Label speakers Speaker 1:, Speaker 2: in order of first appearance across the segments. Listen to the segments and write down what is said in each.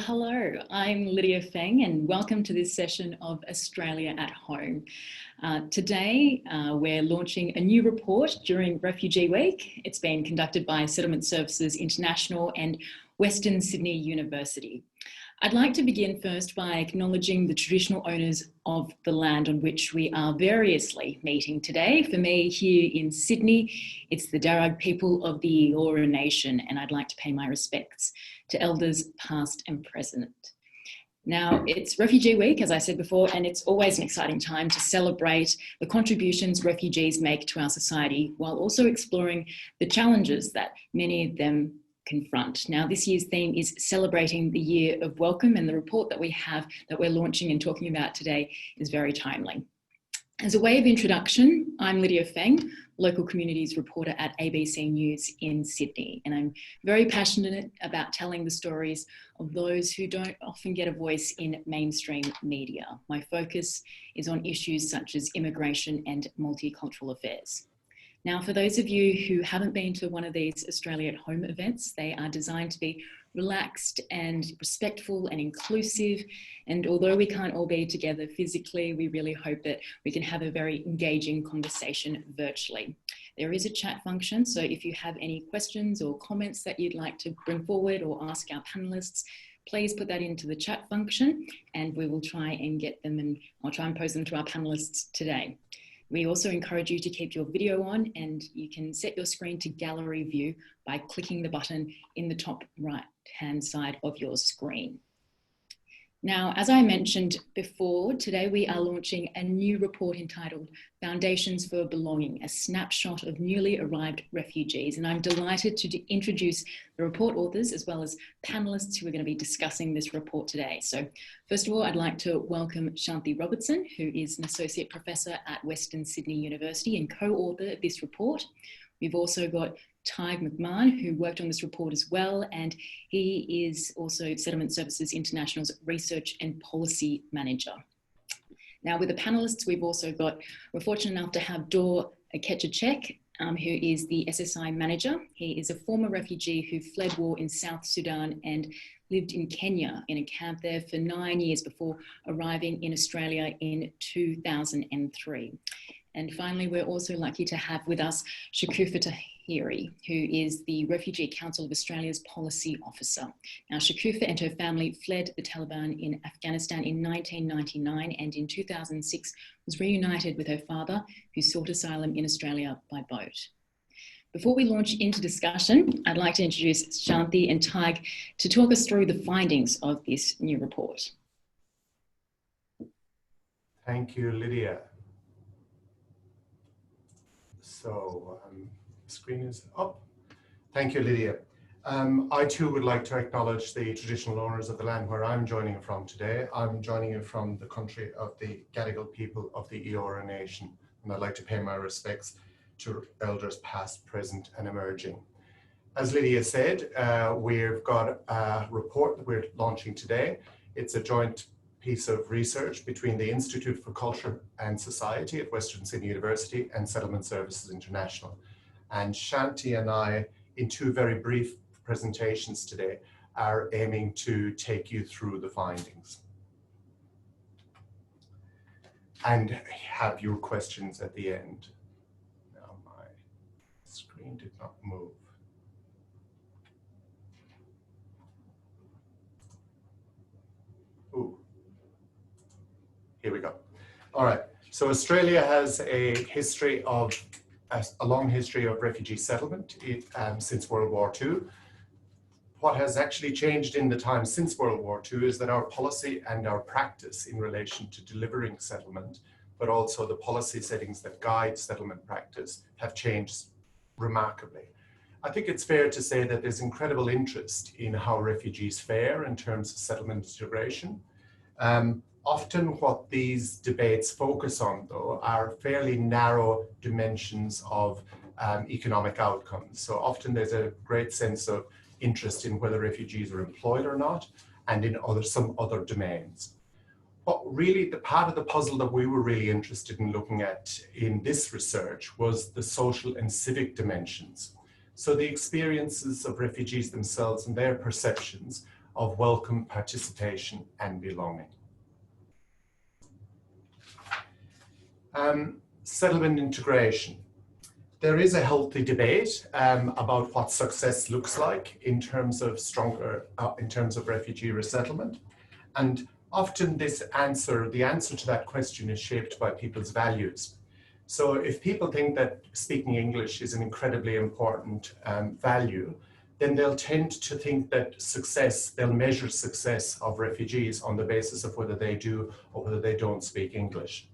Speaker 1: Hello, I'm Lydia Feng and welcome to this session of Australia at Home. Today we're launching a new report during Refugee Week. It's been conducted by Settlement Services International and Western Sydney University. I'd like to begin first by acknowledging the traditional owners of the land on which we are variously meeting today. For me here in Sydney, it's the Darug people of the Eora Nation, and I'd like to pay my respects to elders past and present. Now, it's Refugee Week, as I said before, and it's always an exciting time to celebrate the contributions refugees make to our society, while also exploring the challenges that many of them confront. Now, this year's theme is celebrating the year of welcome, and the report that we have that we're launching and talking about today is very timely. As a way of introduction, I'm Lydia Feng, local communities reporter at ABC News in Sydney, and I'm very passionate about telling the stories of those who don't often get a voice in mainstream media. My focus is on issues such as immigration and multicultural affairs. Now, for those of you who haven't been to one of these Australia at Home events, they are designed to be relaxed and respectful and inclusive. And although we can't all be together physically, we really hope that we can have a very engaging conversation virtually. There is a chat function, so if you have any questions or comments that you'd like to bring forward or ask our panelists, please put that into the chat function and we will try and get them, and I'll try and pose them to our panelists today. We also encourage you to keep your video on, and you can set your screen to gallery view by clicking the button in the top right-hand side of your screen. Now, as I mentioned before, today we are launching a new report entitled Foundations for Belonging, a snapshot of newly arrived refugees. And I'm delighted to introduce the report authors as well as panelists who are going to be discussing this report today. So first of all, I'd like to welcome Shanthi Robertson, who is an associate professor at Western Sydney University and co-author of this report. We've also got Tahiri McMahon, who worked on this report as well, and he is also Settlement Services International's Research and Policy Manager. Now, with the panelists, we're fortunate enough to have Achiek, who is the SSI manager. He is a former refugee who fled war in South Sudan and lived in Kenya in a camp there for 9 years before arriving in Australia in 2003. And finally, we're also lucky to have with us Shukufa, Tahiri, who is the Refugee Council of Australia's policy officer. Now, Shukufa and her family fled the Taliban in Afghanistan in 1999 and in 2006 was reunited with her father, who sought asylum in Australia by boat. Before we launch into discussion, I'd like to introduce Shanthi and Tahiri to talk us through the findings of this new report.
Speaker 2: Thank you, Lydia. So, screen is up. Thank you, Lydia. I too would like to acknowledge the traditional owners of the land where I'm joining you from today. I'm joining you from the country of the Gadigal people of the Eora Nation, and I'd like to pay my respects to elders past, present, and emerging. As Lydia said, we've got a report that we're launching today. It's a joint piece of research between the Institute for Culture and Society at Western Sydney University and Settlement Services International. And Shanthi and I, in two very brief presentations today, are aiming to take you through the findings and have your questions at the end. Now my screen did not move. Ooh. Here we go. All right. So Australia has a long history of refugee settlement since World War II. What has actually changed in the time since World War II is that our policy and our practice in relation to delivering settlement, but also the policy settings that guide settlement practice, have changed remarkably. I think it's fair to say that there's incredible interest in how refugees fare in terms of settlement integration. Often what these debates focus on, though, are fairly narrow dimensions of economic outcomes. So often there's a great sense of interest in whether refugees are employed or not, and in some other domains. What really, the part of the puzzle that we were really interested in looking at in this research was the social and civic dimensions. So the experiences of refugees themselves and their perceptions of welcome, participation, and belonging. Settlement integration. There is a healthy debate about what success looks like in terms of refugee resettlement. And often the answer to that question is shaped by people's values. So if people think that speaking English is an incredibly important value, then they'll tend to think that they'll measure success of refugees on the basis of whether they do or whether they don't speak English.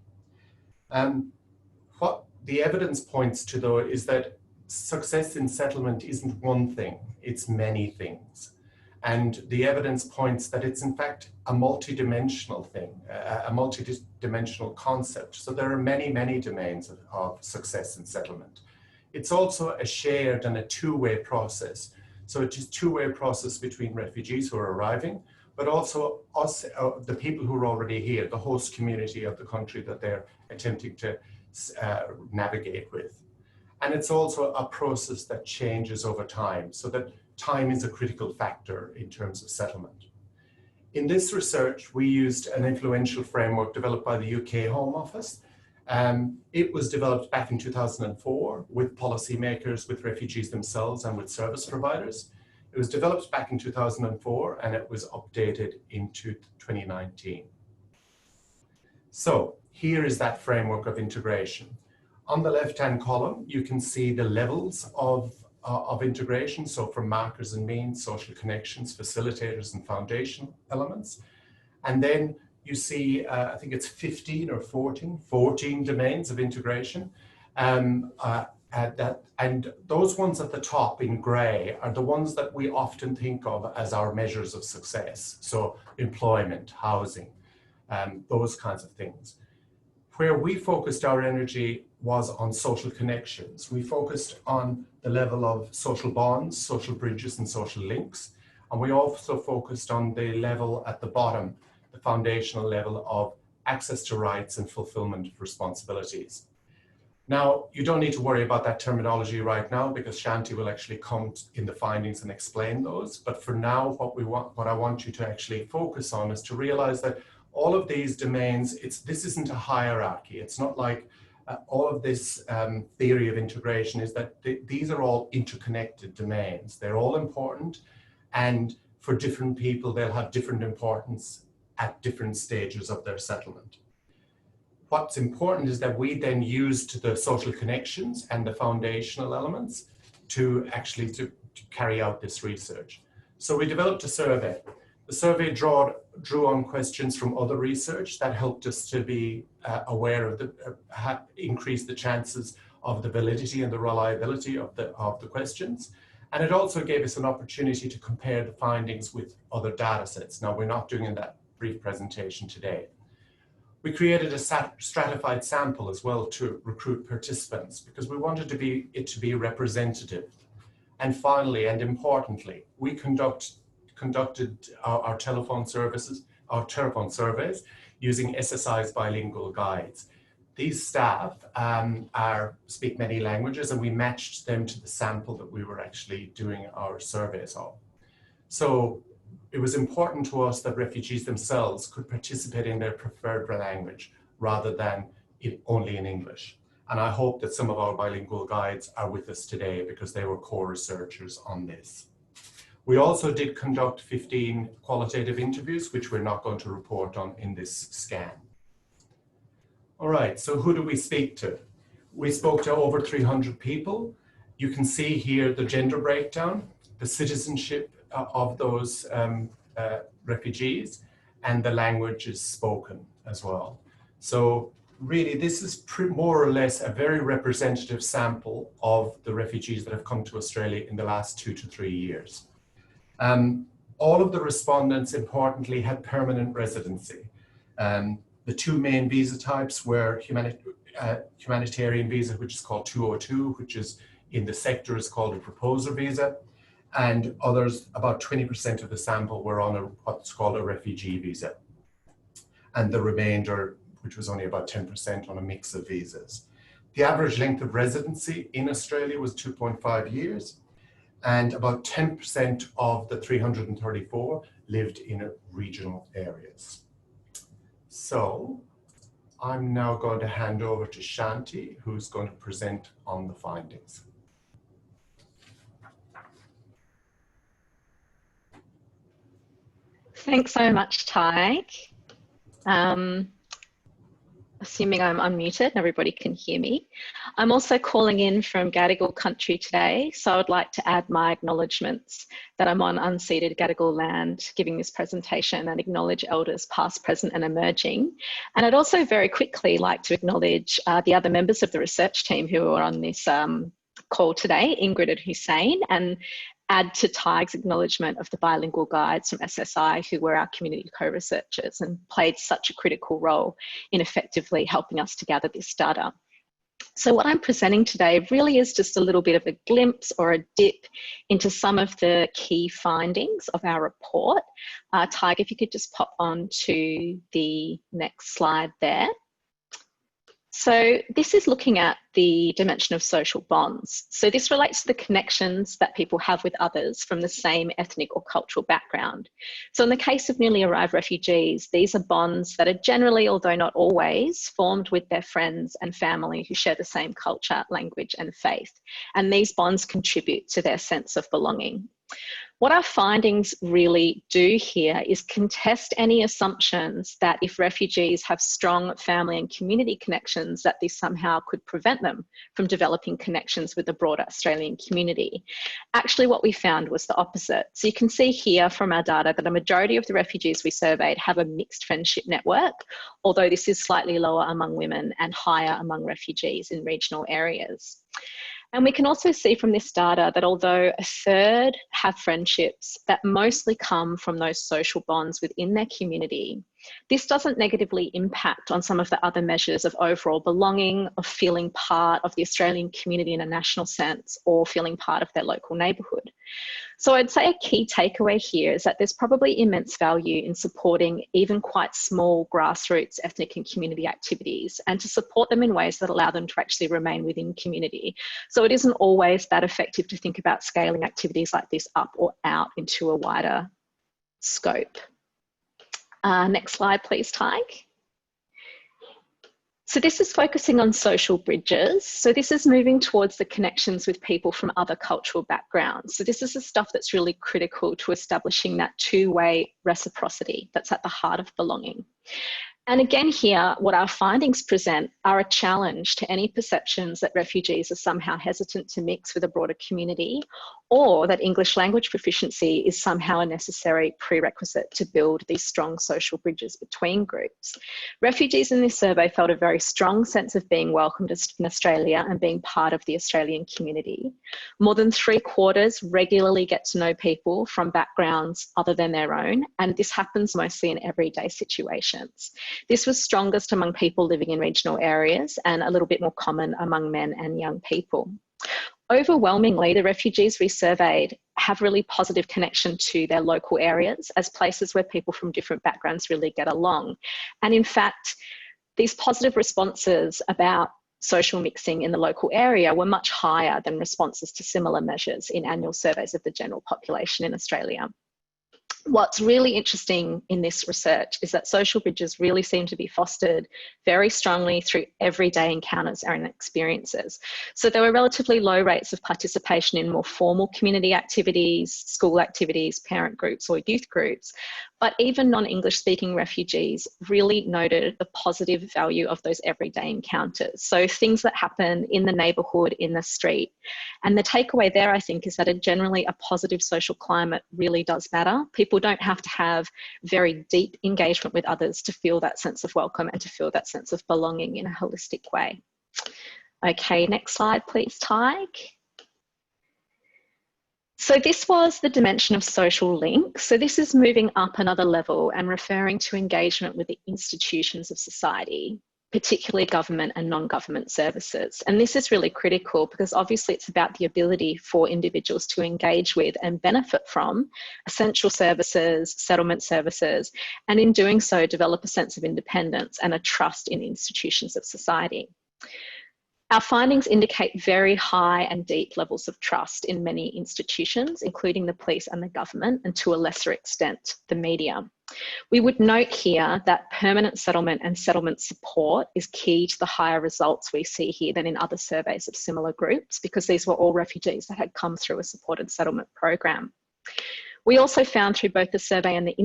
Speaker 2: What the evidence points to, though, is that success in settlement isn't one thing, it's many things. And the evidence points that it's in fact a multidimensional thing, a multidimensional concept. So there are many, many domains of success in settlement. It's also a shared and a two-way process. So it's a two-way process between refugees who are arriving, but also us, the people who are already here, the host community of the country that they're attempting to navigate with. And it's also a process that changes over time, so that time is a critical factor in terms of settlement. In this research, we used an influential framework developed by the UK Home Office. It was developed back in 2004 with policymakers, with refugees themselves, and with service providers. It was developed back in 2004 and it was updated into 2019. So here is that framework of integration. On the left-hand column, you can see the levels of integration. So from markers and means, social connections, facilitators, and foundation elements. And then you see, I think it's 15 or 14 domains of integration. And those ones at the top in gray are the ones that we often think of as our measures of success. So employment, housing, those kinds of things. Where we focused our energy was on social connections. We focused on the level of social bonds, social bridges, and social links. And we also focused on the level at the bottom, the foundational level of access to rights and fulfillment of responsibilities. Now, you don't need to worry about that terminology right now because Shanthi will actually come in the findings and explain those. But for now, what I want you to actually focus on is to realize that all of these domains, this isn't a hierarchy. It's not like all of this theory of integration is that these are all interconnected domains. They're all important, and for different people, they'll have different importance at different stages of their settlement. What's important is that we then used the social connections and the foundational elements to actually to carry out this research. So we developed a survey. The survey drew on questions from other research that helped us to be aware of increase the chances of the validity and the reliability of the questions. And it also gave us an opportunity to compare the findings with other data sets. Now, we're not doing that brief presentation today. We created a stratified sample as well to recruit participants because we wanted it to be representative. And finally, and importantly, we conducted our telephone surveys using SSI's bilingual guides. These staff speak many languages, and we matched them to the sample that we were actually doing our surveys of. So it was important to us that refugees themselves could participate in their preferred language rather than only in English. And I hope that some of our bilingual guides are with us today because they were co-researchers on this. We also did conduct 15 qualitative interviews, which we're not going to report on in this scan. All right, so who do we speak to? We spoke to over 300 people. You can see here the gender breakdown, the citizenship of those refugees, and the languages spoken as well. So really, this is more or less a very representative sample of the refugees that have come to Australia in the last 2 to 3 years. All of the respondents, importantly, had permanent residency. The two main visa types were humanitarian visa, which is called 202, which is in the sector is called a proposer visa, and others, about 20% of the sample were on what's called a refugee visa. And the remainder, which was only about 10%, on a mix of visas. The average length of residency in Australia was 2.5 years. And about 10% of the 334 lived in regional areas. So I'm now going to hand over to Shanthi, who's going to present on the findings.
Speaker 3: Thanks so much, Tyke. Assuming I'm unmuted and everybody can hear me. I'm also calling in from Gadigal country today, so I would like to add my acknowledgements that I'm on unceded Gadigal land giving this presentation and acknowledge elders past, present and emerging. And I'd also very quickly like to acknowledge the other members of the research team who are on this call today, Ingrid and Hussein, and add to Tyke's acknowledgement of the bilingual guides from SSI who were our community co-researchers and played such a critical role in effectively helping us to gather this data. So what I'm presenting today really is just a little bit of a glimpse or a dip into some of the key findings of our report. Tyke, if you could just pop on to the next slide there. So this is looking at the dimension of social bonds. So this relates to the connections that people have with others from the same ethnic or cultural background. So in the case of newly arrived refugees, these are bonds that are generally, although not always, formed with their friends and family who share the same culture, language and faith. And these bonds contribute to their sense of belonging. What our findings really do here is contest any assumptions that if refugees have strong family and community connections, that this somehow could prevent them from developing connections with the broader Australian community. Actually, what we found was the opposite. So you can see here from our data that a majority of the refugees we surveyed have a mixed friendship network, although this is slightly lower among women and higher among refugees in regional areas. And we can also see from this data that although a third have friendships that mostly come from those social bonds within their community, this doesn't negatively impact on some of the other measures of overall belonging, of feeling part of the Australian community in a national sense, or feeling part of their local neighbourhood. So I'd say a key takeaway here is that there's probably immense value in supporting even quite small grassroots ethnic and community activities and to support them in ways that allow them to actually remain within community. So it isn't always that effective to think about scaling activities like this up or out into a wider scope. Next slide, please, Tyke. So this is focusing on social bridges. So this is moving towards the connections with people from other cultural backgrounds. So this is the stuff that's really critical to establishing that two-way reciprocity that's at the heart of belonging. And again here, what our findings present are a challenge to any perceptions that refugees are somehow hesitant to mix with a broader community, or that English language proficiency is somehow a necessary prerequisite to build these strong social bridges between groups. Refugees in this survey felt a very strong sense of being welcomed in Australia and being part of the Australian community. More than 3/4 regularly get to know people from backgrounds other than their own, and this happens mostly in everyday situations. This was strongest among people living in regional areas and a little bit more common among men and young people. Overwhelmingly, the refugees we surveyed have really positive connection to their local areas as places where people from different backgrounds really get along. And in fact, these positive responses about social mixing in the local area were much higher than responses to similar measures in annual surveys of the general population in Australia. What's really interesting in this research is that social bridges really seem to be fostered very strongly through everyday encounters and experiences. So there were relatively low rates of participation in more formal community activities, school activities, parent groups or youth groups, but even non-English speaking refugees really noted the positive value of those everyday encounters. So things that happen in the neighbourhood, in the street. And the takeaway there, I think, is that generally a positive social climate really does matter. People don't have to have very deep engagement with others to feel that sense of welcome and to feel that sense of belonging in a holistic way. Okay, next slide, please, Tyke. So this was the dimension of social link. So this is moving up another level and referring to engagement with the institutions of society, particularly government and non-government services. And this is really critical because obviously it's about the ability for individuals to engage with and benefit from essential services, settlement services, and in doing so, develop a sense of independence and a trust in institutions of society. Our findings indicate very high and deep levels of trust in many institutions, including the police and the government, and to a lesser extent, the media. We would note here that permanent settlement and settlement support is key to the higher results we see here than in other surveys of similar groups, because these were all refugees that had come through a supported settlement program. We also found through both the survey and the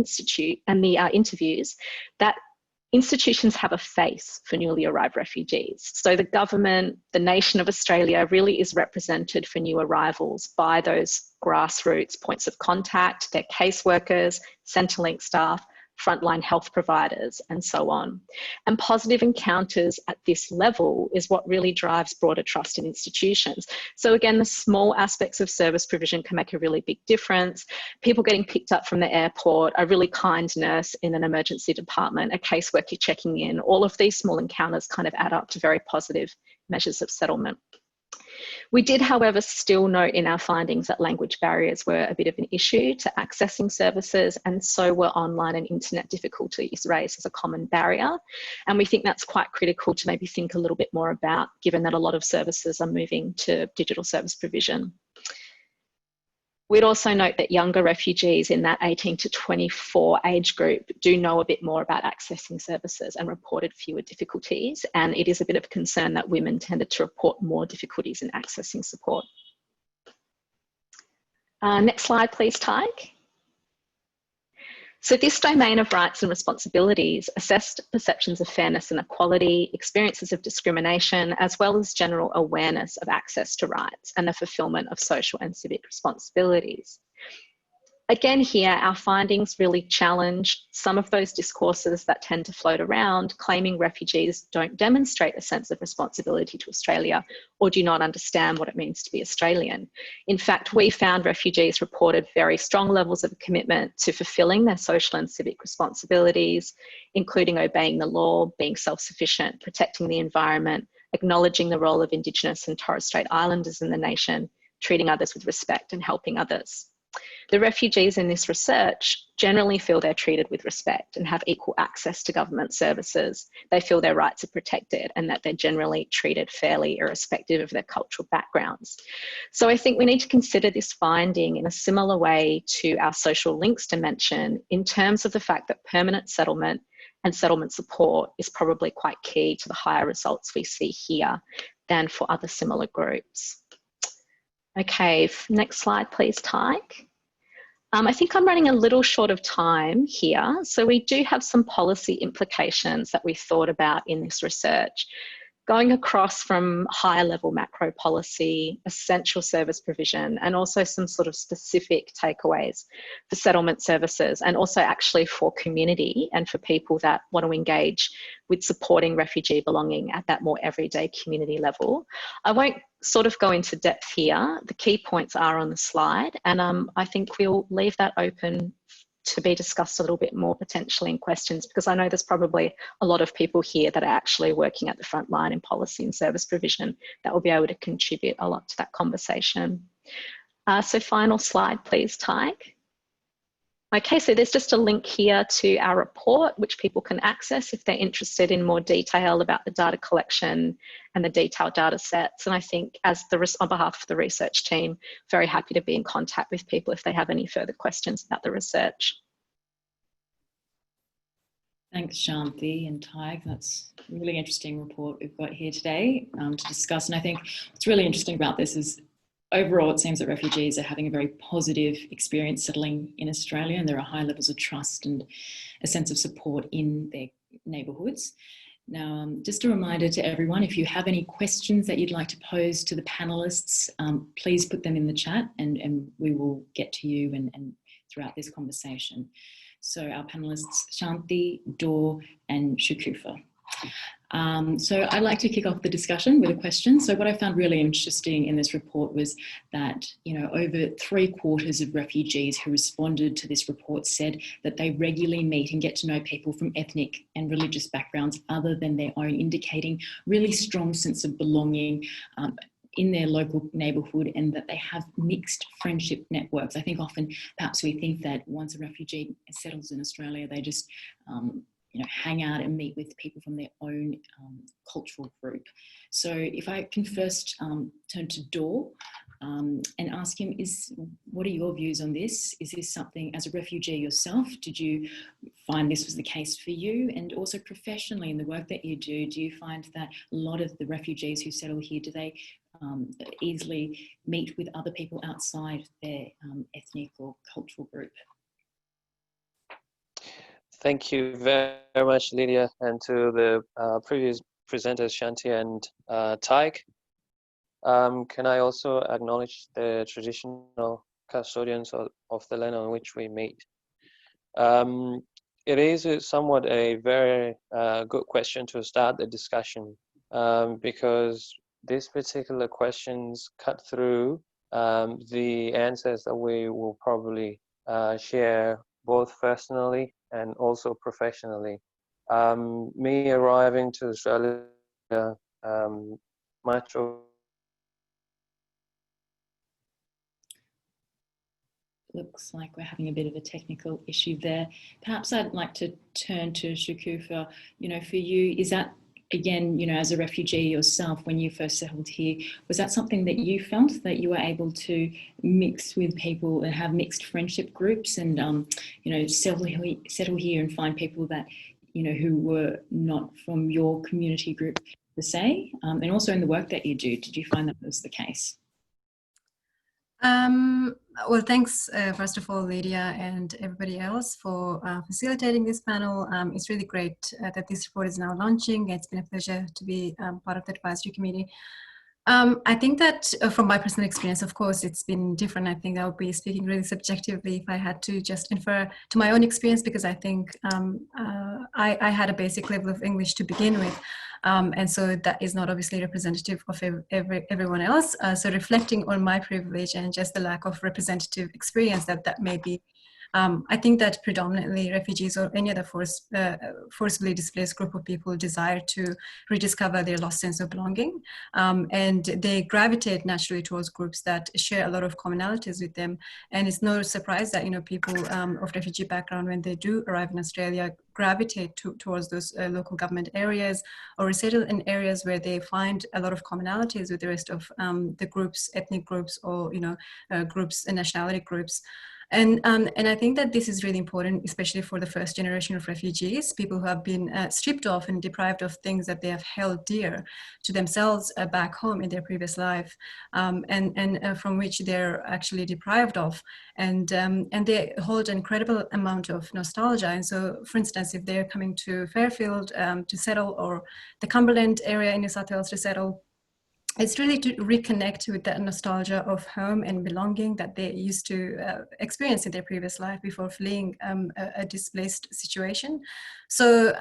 Speaker 3: interviews that institutions have a face for newly arrived refugees. So the government, the nation of Australia really is represented for new arrivals by those grassroots points of contact, their caseworkers, Centrelink staff, frontline health providers, and so on. And positive encounters at this level is what really drives broader trust in institutions. So again, the small aspects of service provision can make a really big difference. People getting picked up from the airport, a really kind nurse in an emergency department, a caseworker checking in, all of these small encounters kind of add up to very positive measures of settlement. We did, however, still note in our findings that language barriers were a bit of an issue to accessing services, and so were online and internet difficulties raised as a common barrier. And we think that's quite critical to maybe think a little bit more about, given that a lot of services are moving to digital service provision. We'd also note that younger refugees in that 18 to 24 age group do know a bit more about accessing services and reported fewer difficulties. And it is a bit of a concern that women tended to report more difficulties in accessing support. Next slide, please, Tyke. So this domain of rights and responsibilities assessed perceptions of fairness and equality, experiences of discrimination, as well as general awareness of access to rights and the fulfilment of social and civic responsibilities. Again, here, our findings really challenge some of those discourses that tend to float around, claiming refugees don't demonstrate a sense of responsibility to Australia or do not understand what it means to be Australian. In fact, we found refugees reported very strong levels of commitment to fulfilling their social and civic responsibilities, including obeying the law, being self-sufficient, protecting the environment, acknowledging the role of Indigenous and Torres Strait Islanders in the nation, treating others with respect and helping others. The refugees in this research generally feel they're treated with respect and have equal access to government services. They feel their rights are protected and that they're generally treated fairly, irrespective of their cultural backgrounds. So I think we need to consider this finding in a similar way to our social links dimension, in terms of the fact that permanent settlement and settlement support is probably quite key to the higher results we see here than for other similar groups. Okay, next slide, please, Tyke. I think I'm running a little short of time here. So we do have some policy implications that we thought about in this research, going across from higher level macro policy, essential service provision, and also some sort of specific takeaways for settlement services, and also actually for community and for people that want to engage with supporting refugee belonging at that more everyday community level. I won't sort of go into depth here. The key points are on the slide, and I think we'll leave that open to be discussed a little bit more potentially in questions, because I know there's probably a lot of people here that are actually working at the front line in policy and service provision that will be able to contribute a lot to that conversation. So final slide, please, Tyke. Okay, so there's just a link here to our report, which people can access if they're interested in more detail about the data collection and the detailed data sets. And I think as on behalf of the research team, very happy to be in contact with people if they have any further questions about the research.
Speaker 1: Thanks, Shanthi and Tyke. That's a really interesting report we've got here today to discuss. And I think what's really interesting about this is overall, it seems that refugees are having a very positive experience settling in Australia, and there are high levels of trust and a sense of support in their neighbourhoods. Now, just a reminder to everyone, if you have any questions that you'd like to pose to the panellists, please put them in the chat and we will get to you and throughout this conversation. So our panellists, Shanthi, Dor and Shukufa. So I'd like to kick off the discussion with a question. So what I found really interesting in this report was that, over 3/4 of refugees who responded to this report said that they regularly meet and get to know people from ethnic and religious backgrounds other than their own, indicating really strong sense of belonging in their local neighbourhood, and that they have mixed friendship networks. I think often perhaps we think that once a refugee settles in Australia, they just hang out and meet with people from their own cultural group. So if I can first turn to Dor and ask him, what are your views on this? Is this something, as a refugee yourself, did you find this was the case for you? And also professionally in the work that you do you find that a lot of the refugees who settle here, do they easily meet with other people outside their ethnic or cultural group?
Speaker 4: Thank you very much, Lydia, and to the previous presenters, Shanthi and Achiek. Can I also acknowledge the traditional custodians of the land on which we meet? It is somewhat a very good question to start the discussion, because these particular questions cut through the answers that we will probably share both personally and also professionally. Me arriving to Australia much of
Speaker 1: Looks like we're having a bit of a technical issue there. Perhaps I'd like to turn to Shukufa. For you, is that, again, as a refugee yourself, when you first settled here, was that something that you felt, that you were able to mix with people and have mixed friendship groups and, settle here and find people that, who were not from your community group per se? And also in the work that you do, did you find that was the case?
Speaker 5: Well, thanks, first of all, Lydia and everybody else for facilitating this panel. It's really great that this report is now launching. It's been a pleasure to be part of the advisory committee. I think that from my personal experience, of course, it's been different. I think I would be speaking really subjectively if I had to just infer to my own experience, because I think I had a basic level of English to begin with. And so that is not obviously representative of everyone else. So reflecting on my privilege and just the lack of representative experience that may be, I think that predominantly refugees or any other forcibly displaced group of people desire to rediscover their lost sense of belonging. And they gravitate naturally towards groups that share a lot of commonalities with them. And it's no surprise that, people of refugee background, when they do arrive in Australia, gravitate towards those local government areas or resettle in areas where they find a lot of commonalities with the rest of the groups, ethnic groups, or, groups and nationality groups. And I think that this is really important, especially for the first generation of refugees, people who have been stripped off and deprived of things that they have held dear to themselves back home in their previous life, and from which they're actually deprived of. And they hold an incredible amount of nostalgia. And so, for instance, if they're coming to Fairfield to settle, or the Cumberland area in New South Wales to settle, it's really to reconnect with that nostalgia of home and belonging that they used to experience in their previous life before fleeing a displaced situation. So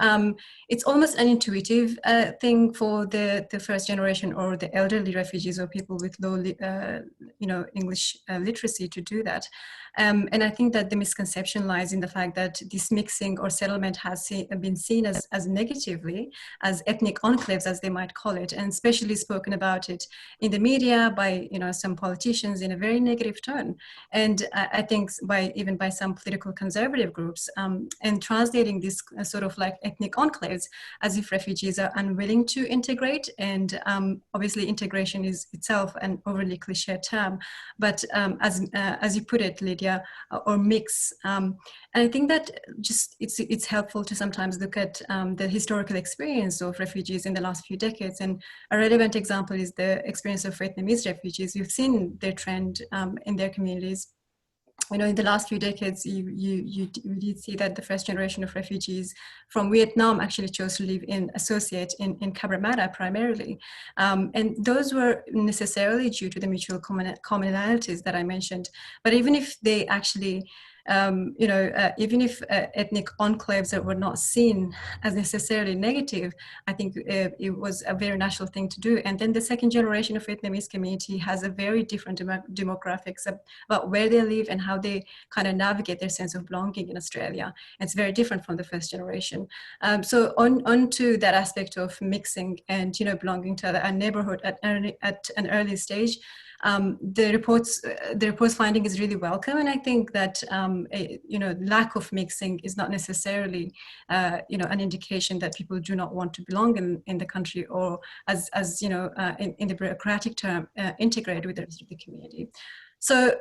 Speaker 5: it's almost an intuitive thing for the first generation or the elderly refugees or people with low, English literacy to do that. And I think that the misconception lies in the fact that this mixing or settlement has been seen as negatively, as ethnic enclaves, as they might call it, and especially spoken about it in the media by some politicians in a very negative tone, and I think even by some political conservative groups, and translating this sort of like ethnic enclaves as if refugees are unwilling to integrate. And obviously integration is itself an overly cliche term, but as you put it, Lydia, or mix. And I think that just it's helpful to sometimes look at the historical experience of refugees in the last few decades. And a relevant example is the experience of Vietnamese refugees. You've seen their trend in their communities. In the last few decades, you did see that the first generation of refugees from Vietnam actually chose to live in associate in Cabramatta primarily. And those were necessarily due to the mutual commonalities that I mentioned. But even if they actually even if ethnic enclaves that were not seen as necessarily negative, I think it was a very natural thing to do. And then the second generation of Vietnamese community has a very different demographics about where they live and how they kind of navigate their sense of belonging in Australia. It's very different from the first generation. So on to that aspect of mixing and belonging to a neighborhood at an early stage. The report's finding is really welcome, and I think that lack of mixing is not necessarily an indication that people do not want to belong in the country, or as in the bureaucratic term, integrate with the rest of the community. So,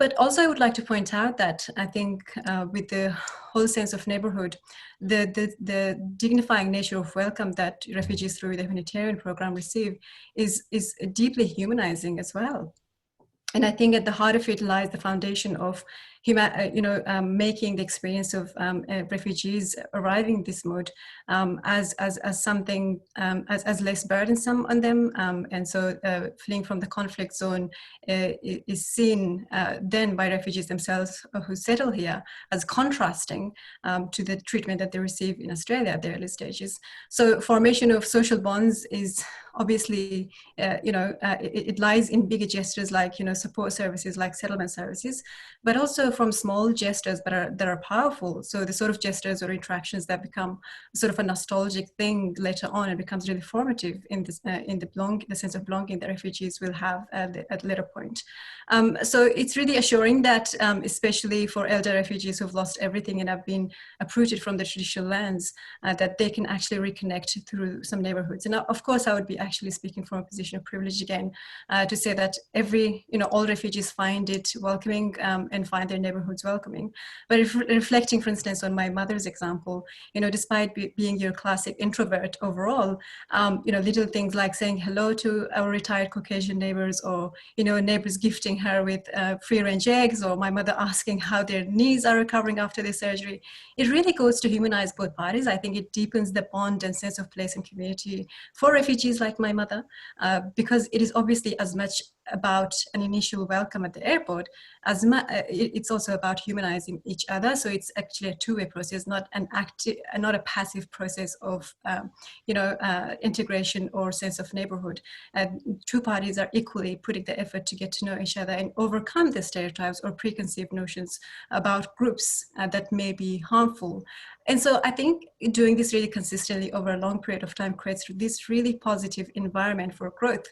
Speaker 5: but also I would like to point out that I think with the whole sense of neighborhood, the dignifying nature of welcome that refugees through the humanitarian program receive is deeply humanizing as well. And I think at the heart of it lies the foundation of making the experience of refugees arriving this mode as something as less burdensome on them, and so fleeing from the conflict zone is seen then by refugees themselves who settle here as contrasting to the treatment that they receive in Australia at the early stages. So formation of social bonds is obviously, it lies in bigger gestures like, support services like settlement services, but also from small gestures that are powerful. So the sort of gestures or interactions that become sort of a nostalgic thing later on, it becomes really formative in this, in the sense of belonging that refugees will have at a later point. So it's really assuring that, especially for elder refugees who've lost everything and have been uprooted from their traditional lands, that they can actually reconnect through some neighborhoods. And of course, I would be actually speaking from a position of privilege again, to say that all refugees find it welcoming and find their neighborhoods welcoming. But if reflecting, for instance, on my mother's example, despite being your classic introvert overall, little things like saying hello to our retired Caucasian neighbors, or, neighbors gifting her with free-range eggs, or my mother asking how their knees are recovering after their surgery, it really goes to humanize both parties. I think it deepens the bond and sense of place and community for refugees like my mother, because it is obviously as much about an initial welcome at the airport as it's also about humanizing each other. So it's actually a two-way process, not a passive process of integration or sense of neighborhood. Two parties are equally putting the effort to get to know each other and overcome the stereotypes or preconceived notions about groups that may be harmful. And so I think doing this really consistently over a long period of time creates this really positive environment for growth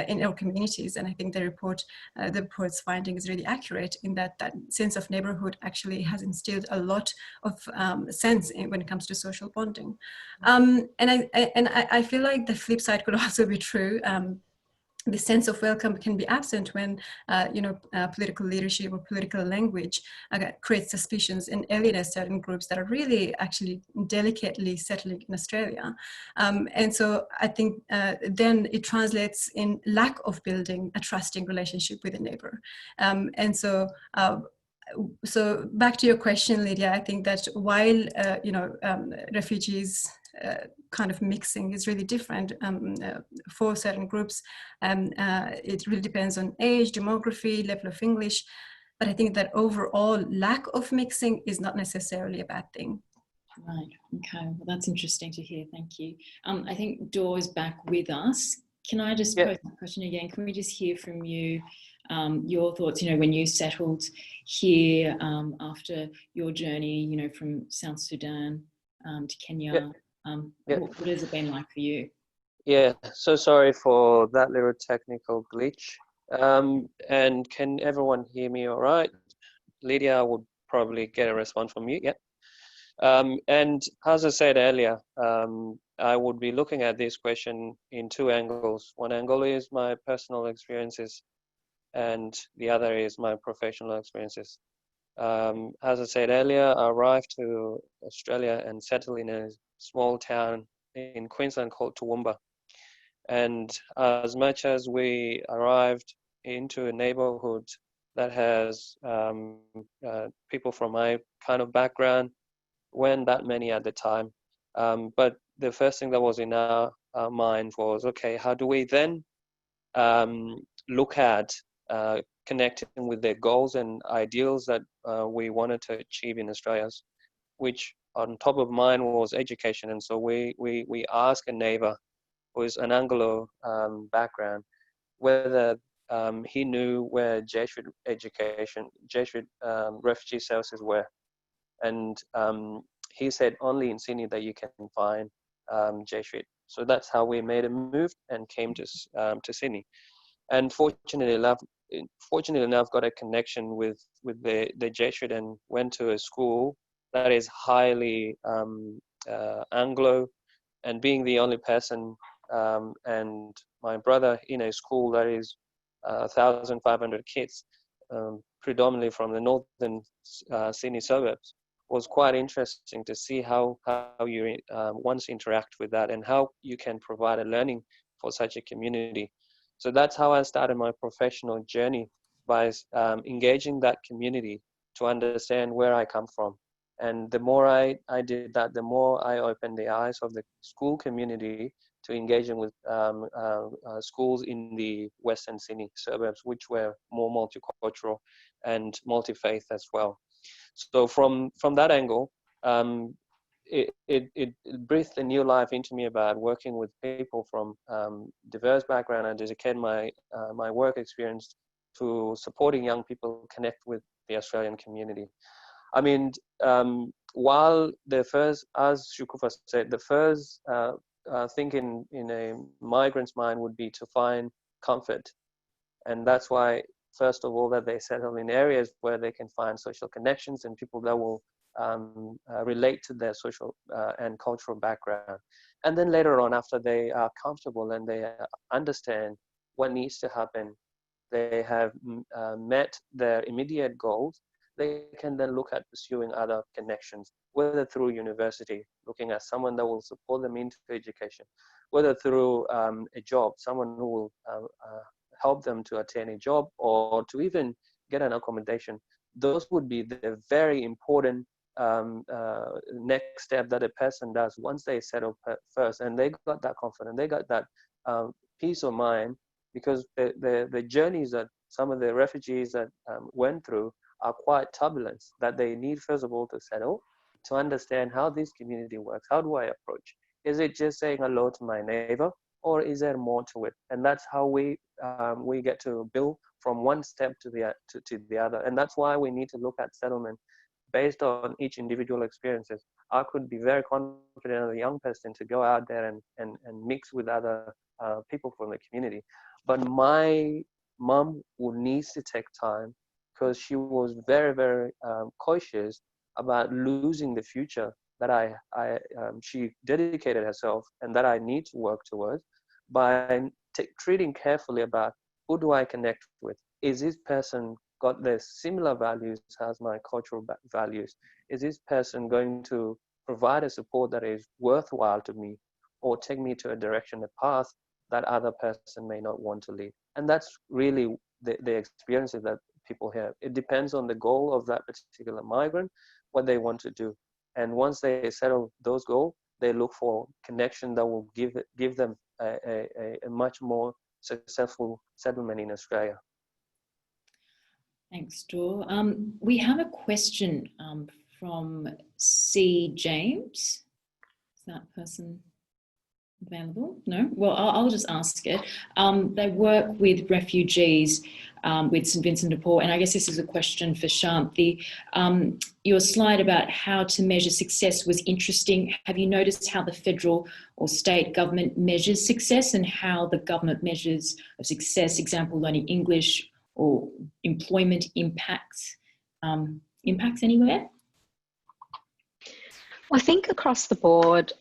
Speaker 5: in our communities. And I think the report's finding is really accurate in that sense of neighborhood actually has instilled a lot of sense when it comes to social bonding. And I feel like the flip side could also be true. The sense of welcome can be absent when, political leadership or political language creates suspicions and alienates certain groups that are really actually delicately settling in Australia. And so I think then it translates in lack of building a trusting relationship with a neighbor. And so back to your question, Lydia, I think that while, refugees kind of mixing is really different for certain groups. It really depends on age, demography, level of English. But I think that overall lack of mixing is not necessarily a bad thing.
Speaker 1: Right, okay, well that's interesting to hear, thank you. I think Dor is back with us. Can I just pose that question again? Can we just hear from you your thoughts, when you settled here after your journey, from South Sudan to Kenya? What has it been like for you?
Speaker 4: Yeah, so sorry for that little technical glitch. And can everyone hear me all right? Lydia would probably get a response from you, yeah. And as I said earlier, I would be looking at this question in two angles. One angle is my personal experiences, and the other is my professional experiences. As I said earlier, I arrived to Australia and settled in a small town in Queensland called Toowoomba. And as much as we arrived into a neighborhood that has people from my kind of background, weren't that many at the time. But the first thing that was in our mind was, okay, how do we then look at connecting with the goals and ideals that we wanted to achieve in Australia, which on top of mind was education. And so we asked a neighbor who is an Anglo background whether he knew where Jesuit refugee services were. And he said only in Sydney that you can find Jesuit. So that's how we made a move and came to Sydney. and fortunately enough, got a connection with the Jesuit and went to a school that is highly Anglo, and being the only person and my brother in a school that is 1,500 kids, predominantly from the northern Sydney suburbs, was quite interesting to see how you once interact with that and how you can provide a learning for such a community. So that's how I started my professional journey, by engaging that community to understand where I come from. And the more I did that, the more I opened the eyes of the school community to engaging with schools in the Western Sydney suburbs, which were more multicultural and multi-faith as well. So from that angle, it breathed a new life into me about working with people from diverse background. I dedicated my work experience to supporting young people connect with the Australian community. I mean, while the first, as Shukufa said, the first thing in a migrant's mind would be to find comfort. And that's why, first of all, that they settle in areas where they can find social connections and people that will relate to their social and cultural background. And then later on, after they are comfortable and they understand what needs to happen, they have met their immediate goals, they can then look at pursuing other connections, whether through university, looking at someone that will support them into education, whether through a job, someone who will help them to attain a job or to even get an accommodation. Those would be the very important next step that a person does once they settle first, and they got that confidence, they got that peace of mind, because the journeys that some of the refugees that went through are quite turbulent, that they need, first of all, to settle, to understand how this community works. How do I approach? Is it just saying hello to my neighbor, or is there more to it? And that's how we get to build from one step to the other. And that's why we need to look at settlement based on each individual experiences. I could be very confident as a young person to go out there and mix with other people from the community. But my mom would need to take time, because she was very, very cautious about losing the future that she dedicated herself and that I need to work towards, by treating carefully about who do I connect with? Is this person got the similar values as my cultural values? Is this person going to provide a support that is worthwhile to me, or take me to a direction, a path that other person may not want to lead? And that's really the experiences that people have. It depends on the goal of that particular migrant, what they want to do. And once they settle those goals, they look for connection that will give them a much more successful settlement in Australia.
Speaker 1: Thanks, Dor. We have a question from C. James. Is that person available? No? Well, I'll just ask it. They work with refugees with St Vincent de Paul, and I guess this is a question for Shanthi. Your slide about how to measure success was interesting. Have you noticed how the federal or state government measures success, and how the government measures of success, example, learning English or employment impacts anywhere?
Speaker 3: Well, I think across the board,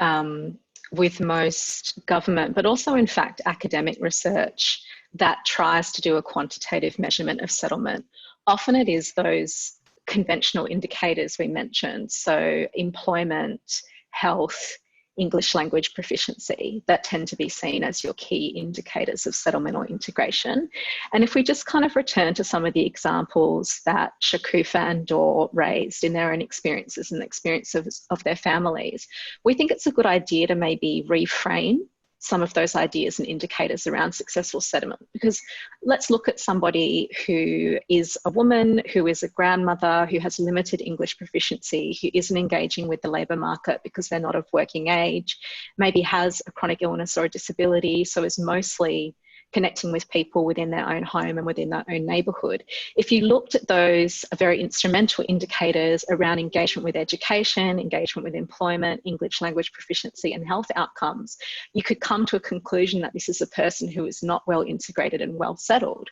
Speaker 3: with most government, but also in fact academic research that tries to do a quantitative measurement of settlement, often it is those conventional indicators we mentioned, so employment, health, English language proficiency, that tend to be seen as your key indicators of settlement or integration. And if we just kind of return to some of the examples that Shukufa and Dor raised in their own experiences and the experiences of their families, we think it's a good idea to maybe reframe some of those ideas and indicators around successful settlement. Because let's look at somebody who is a woman, who is a grandmother, who has limited English proficiency, who isn't engaging with the labour market because they're not of working age, maybe has a chronic illness or a disability, so is mostly connecting with people within their own home and within their own neighbourhood. If you looked at those very instrumental indicators around engagement with education, engagement with employment, English language proficiency and health outcomes, you could come to a conclusion that this is a person who is not well integrated and well settled.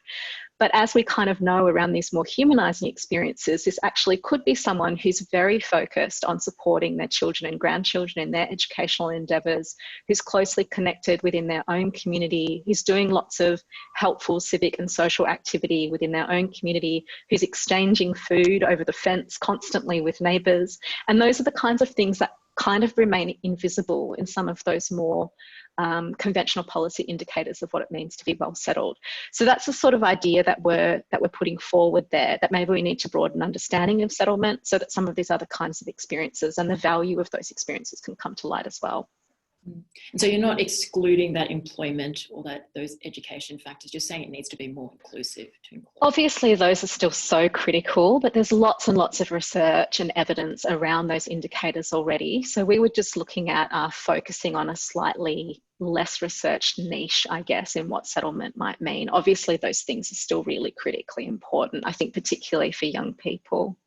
Speaker 3: But as we kind of know around these more humanising experiences, this actually could be someone who's very focused on supporting their children and grandchildren in their educational endeavours, who's closely connected within their own community, who's doing lots of helpful civic and social activity within their own community, who's exchanging food over the fence constantly with neighbours. And those are the kinds of things that kind of remain invisible in some of those more conventional policy indicators of what it means to be well settled. So that's the sort of idea that we're putting forward there, that maybe we need to broaden understanding of settlement so that some of these other kinds of experiences and the value of those experiences can come to light as well.
Speaker 1: And so you're not excluding that employment or those education factors, you're saying it needs to be more inclusive to include.
Speaker 3: Obviously those are still so critical, but there's lots and lots of research and evidence around those indicators already. So we were just looking at focusing on a slightly less researched niche, I guess, in what settlement might mean. Obviously those things are still really critically important, I think particularly for young people.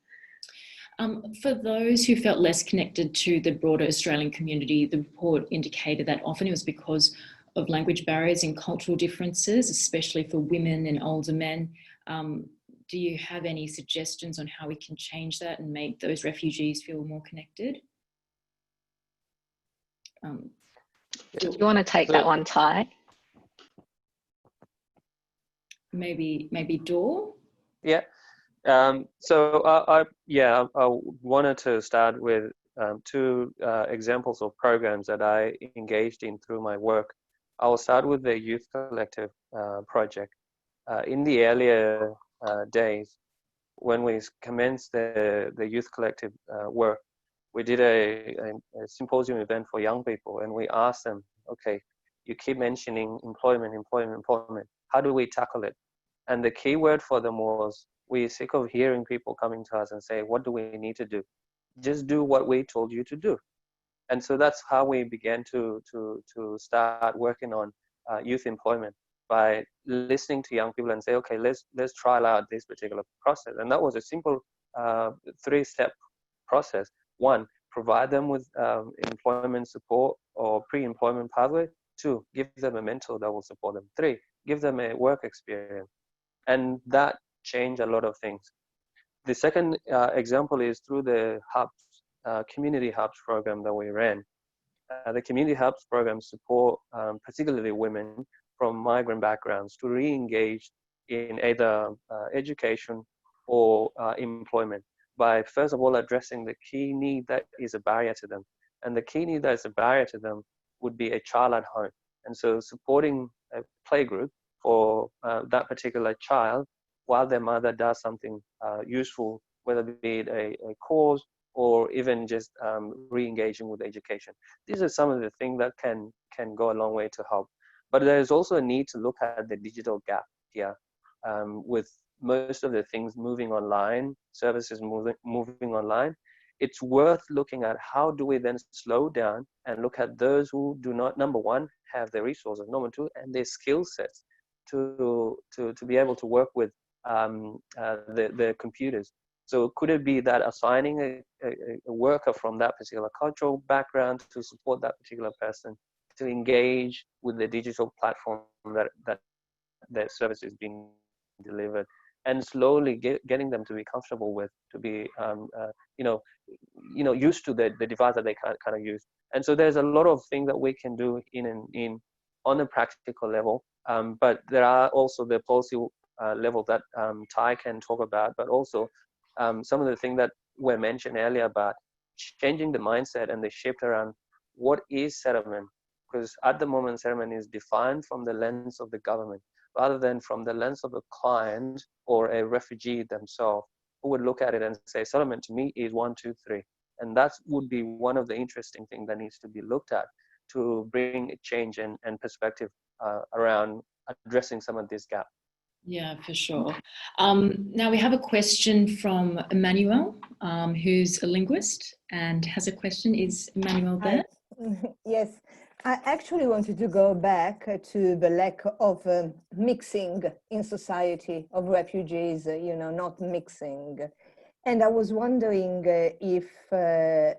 Speaker 1: For those who felt less connected to the broader Australian community, the report indicated that often it was because of language barriers and cultural differences, especially for women and older men. Do you have any suggestions on how we can change that and make those refugees feel more connected?
Speaker 3: Do you want to take that one, Ty?
Speaker 1: Maybe Dor?
Speaker 4: Yeah. So I wanted to start with two examples of programs that I engaged in through my work. I will start with the Youth Collective project. In the earlier days, when we commenced the Youth Collective work, we did a symposium event for young people, and we asked them, okay, you keep mentioning employment. How do we tackle it? And the key word for them was, we're sick of hearing people coming to us and say, what do we need to do? Just do what we told you to do. And so that's how we began to start working on youth employment, by listening to young people and say, okay, let's trial out this particular process. And that was a simple 3-step process. 1, provide them with employment support or pre-employment pathway. 2, give them a mentor that will support them. 3, give them a work experience. And that changed a lot of things. The second example is through the hubs, community hubs program that we ran. The community hubs program support particularly women from migrant backgrounds to re-engage in either education or employment, by first of all addressing the key need that is a barrier to them. And the key need that is a barrier to them would be a child at home. And so supporting a playgroup for that particular child while their mother does something useful, whether it be a cause or even just re-engaging with education. These are some of the things that can go a long way to help. But there's also a need to look at the digital gap here, with most of the things moving online, services moving online. It's worth looking at how do we then slow down and look at those who do not, number one, have the resources, number two, and their skill sets to be able to work with the computers. So could it be that assigning a worker from that particular cultural background to support that particular person to engage with the digital platform that service is being delivered, and slowly getting them to be comfortable with, to be used to the device that they kind of use. And so there's a lot of things that we can do on a practical level, but there are also the policy level that Ty can talk about, but also some of the things that were mentioned earlier about changing the mindset and the shift around what is settlement. Because at the moment, settlement is defined from the lens of the government, rather than from the lens of a client or a refugee themselves, who would look at it and say, settlement to me is 1, 2, 3. And that would be one of the interesting things that needs to be looked at to bring a change and perspective around addressing some of this gap.
Speaker 1: Yeah, for sure. Now we have a question from Emmanuel, who's a linguist and has a question. Is Emmanuel there?
Speaker 6: Yes. I actually wanted to go back to the lack of mixing in society of refugees, not mixing. And I was wondering if the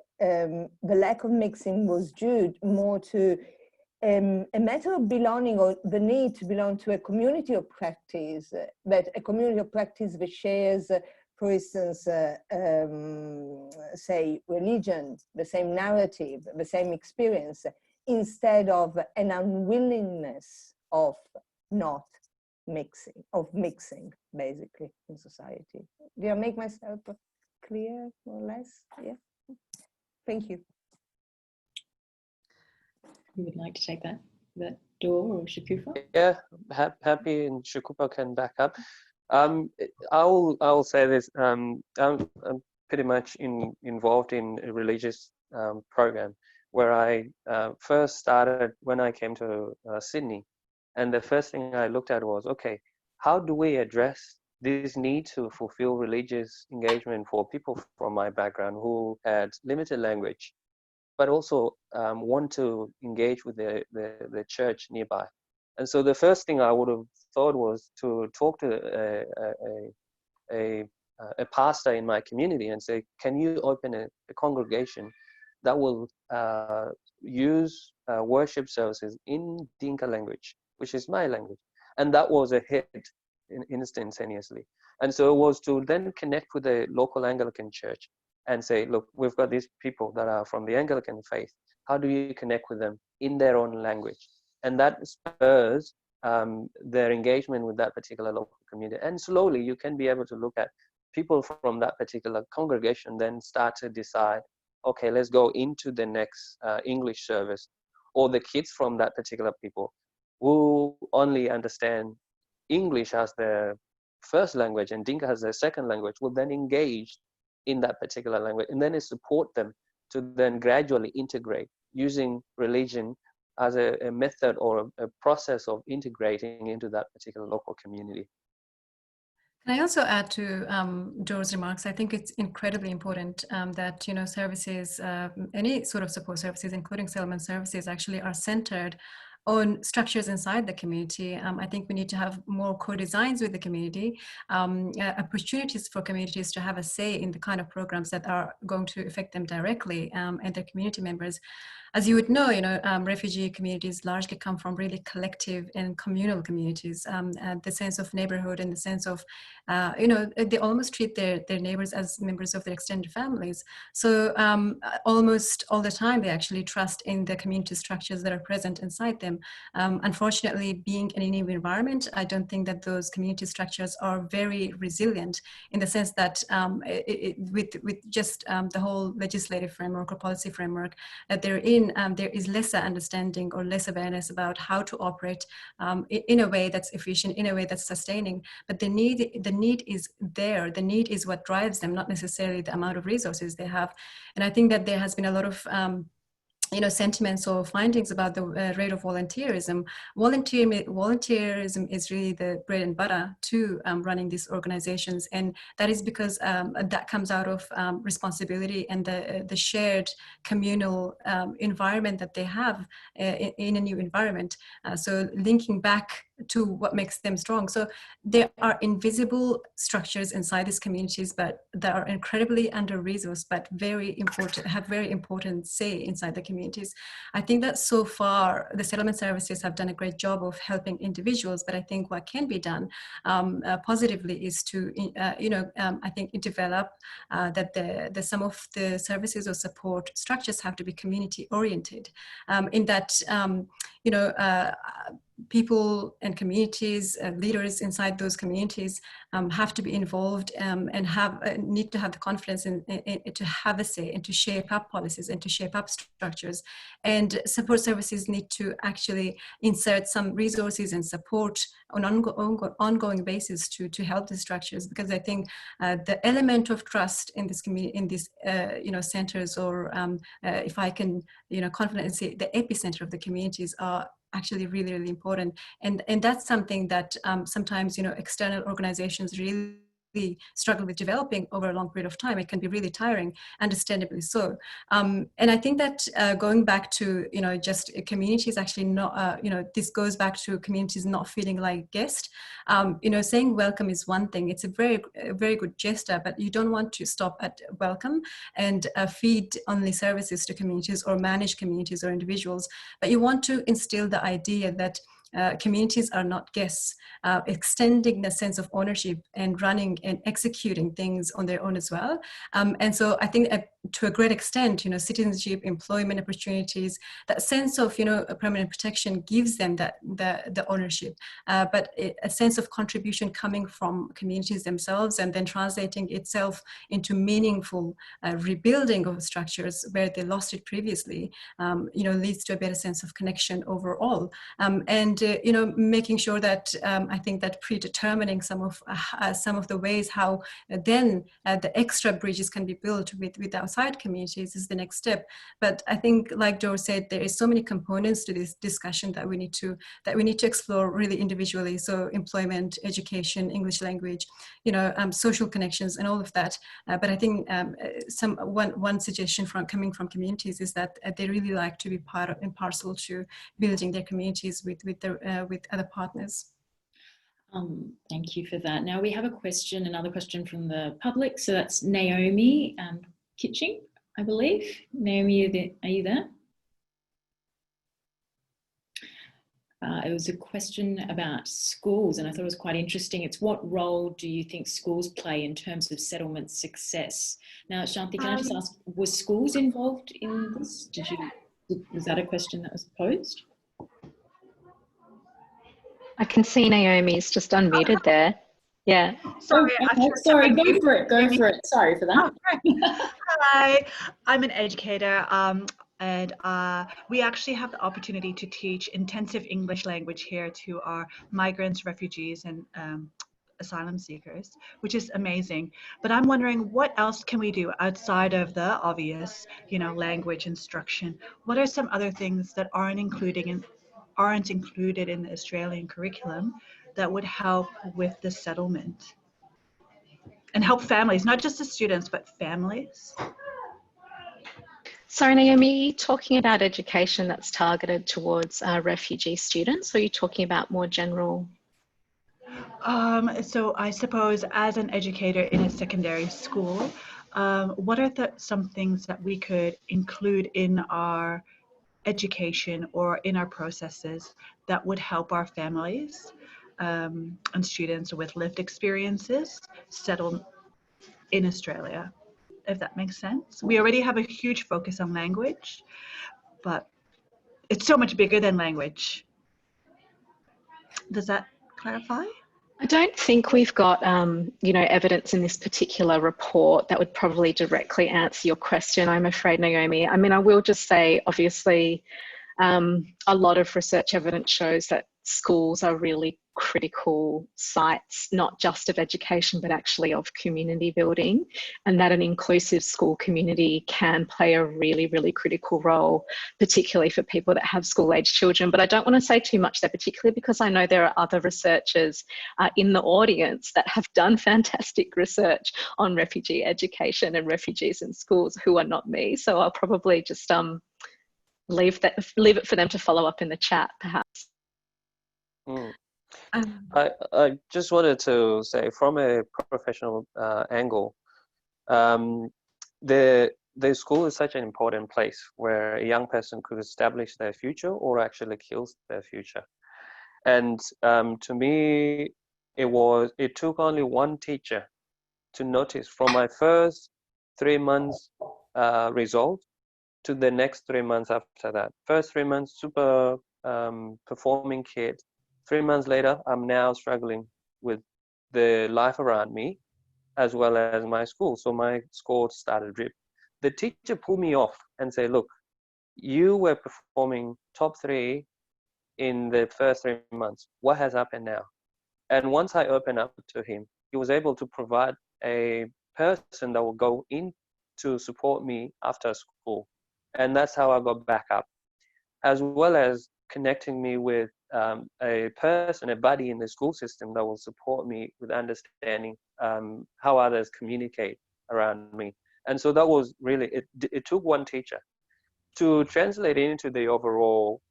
Speaker 6: lack of mixing was due more to a matter of belonging, or the need to belong to a community of practice, that a community of practice that shares, for instance, say religion, the same narrative, the same experience, instead of an unwillingness of not mixing, basically, in society. Do I make myself clear, more or less? Yeah. Thank you.
Speaker 1: You would like to take that door, or Shukufa?
Speaker 4: Yeah, happy, and Shukufa can back up. I will say this. I'm pretty much involved in a religious program where I first started when I came to Sydney, and the first thing I looked at was, okay, how do we address this need to fulfill religious engagement for people from my background who had limited language, but also want to engage with the church nearby. And so the first thing I would have thought was to talk to a pastor in my community and say, can you open a congregation that will use worship services in Dinka language, which is my language? And that was a hit instantaneously. And so it was to then connect with the local Anglican church and say, look, we've got these people that are from the Anglican faith. How do you connect with them in their own language? And that spurs their engagement with that particular local community. And slowly you can be able to look at people from that particular congregation, then start to decide, okay, let's go into the next English service, or the kids from that particular people who only understand English as their first language and Dinka as their second language will then engage in that particular language, and then support them to then gradually integrate using religion as a method or a process of integrating into that particular local community.
Speaker 5: Can I also add to Joe's remarks? I think it's incredibly important that services, any sort of support services, including settlement services, actually are centered on structures inside the community. I think we need to have more co-designs with the community, opportunities for communities to have a say in the kind of programs that are going to affect them directly and their community members. As you would know, refugee communities largely come from really collective and communal communities. The sense of neighborhood and the sense of, they almost treat their neighbors as members of their extended families. So almost all the time, they actually trust in the community structures that are present inside them. Unfortunately, being in a new environment, I don't think that those community structures are very resilient in the sense that with just the whole legislative framework or policy framework that they're in, there is lesser understanding or less awareness about how to operate in a way that's efficient, in a way that's sustaining. But the need is there. The need is what drives them, not necessarily the amount of resources they have. And I think that there has been a lot of sentiments or findings about the rate of volunteerism. Volunteerism is really the bread and butter to running these organizations, and that is because that comes out of responsibility and the shared communal environment that they have in a new environment. So linking back to what makes them strong. So there are invisible structures inside these communities, but that are incredibly under-resourced, but very important, have very important say inside the communities. I think that so far the settlement services have done a great job of helping individuals, but I think what can be done positively is to, I think develop that some of the services or support structures have to be community oriented in that, people and communities, leaders inside those communities have to be involved and need to have the confidence to have a say and to shape up policies and to shape up structures. And support services need to actually insert some resources and support on an ongoing basis to help the structures, because I think the element of trust in this community, in these centers, or if I can confidently say the epicenter of the communities, are actually really, really important. And that's something that sometimes external organizations really struggle with developing over a long period of time. It can be really tiring, understandably so. And I think that going back to, just communities actually not, this goes back to communities not feeling like guests. Saying welcome is one thing. It's a very good gesture, but you don't want to stop at welcome and feed only services to communities or manage communities or individuals, but you want to instill the idea that communities are not guests, extending the sense of ownership and running and executing things on their own as well. And so I think to a great extent, citizenship, employment opportunities, that sense of, permanent protection gives them the ownership, but a sense of contribution coming from communities themselves and then translating itself into meaningful rebuilding of structures where they lost it previously, leads to a better sense of connection overall. And making sure that I think that predetermining some of the ways how then the extra bridges can be built with outside communities is the next step. But I think, like Dor said, there is so many components to this discussion that we need to explore really individually. So employment, education, English language, social connections, and all of that. But I think one suggestion coming from communities is that they really like to be part of and parcel to building their communities with other partners.
Speaker 1: Thank you for that. Now we have another question from the public. So that's Naomi Kitching, I believe. Naomi, are you there? It was a question about schools, and I thought it was quite interesting. It's what role do you think schools play in terms of settlement success? Now, Shanthi, can I just ask, were schools involved in this? Was that a question that was posed?
Speaker 3: I can see Naomi's just unmuted there. Yeah.
Speaker 7: Sorry,
Speaker 1: sorry, go for it. Sorry for that.
Speaker 7: Oh, hi, I'm an educator, and we actually have the opportunity to teach intensive English language here to our migrants, refugees, and asylum seekers, which is amazing. But I'm wondering, what else can we do outside of the obvious, language instruction? What are some other things that aren't included in the Australian curriculum that would help with the settlement and help families, not just the students, but families?
Speaker 3: Sorry, Naomi, are you talking about education that's targeted towards refugee students, or are you talking about more general?
Speaker 7: So I suppose as an educator in a secondary school, what are some things that we could include in our education or in our processes that would help our families and students with lived experiences settle in Australia, if that makes sense? We already have a huge focus on language, but it's so much bigger than language. Does that clarify?
Speaker 3: I don't think we've got, evidence in this particular report that would probably directly answer your question, I'm afraid, Naomi. I mean, I will just say, obviously, a lot of research evidence shows that schools are really critical sites, not just of education, but actually of community building, and that an inclusive school community can play a really, really critical role, particularly for people that have school-age children. But I don't want to say too much there, particularly because I know there are other researchers in the audience that have done fantastic research on refugee education and refugees in schools who are not me. So I'll probably just leave it for them to follow up in the chat, perhaps.
Speaker 4: I just wanted to say, from a professional angle, the school is such an important place where a young person could establish their future or actually kills their future. And to me, it took only one teacher to notice from my first 3 months result to the next 3 months after that. First 3 months, super performing kid. 3 months later, I'm now struggling with the life around me as well as my school. So my score started drip. The teacher pulled me off and said, look, you were performing top 3 in the first 3 months. What has happened now? And once I opened up to him, he was able to provide a person that will go in to support me after school. And that's how I got back up, as well as connecting me with a person, a buddy in the school system that will support me with understanding how others communicate around me. And so that was really, it took one teacher to translate it into the overall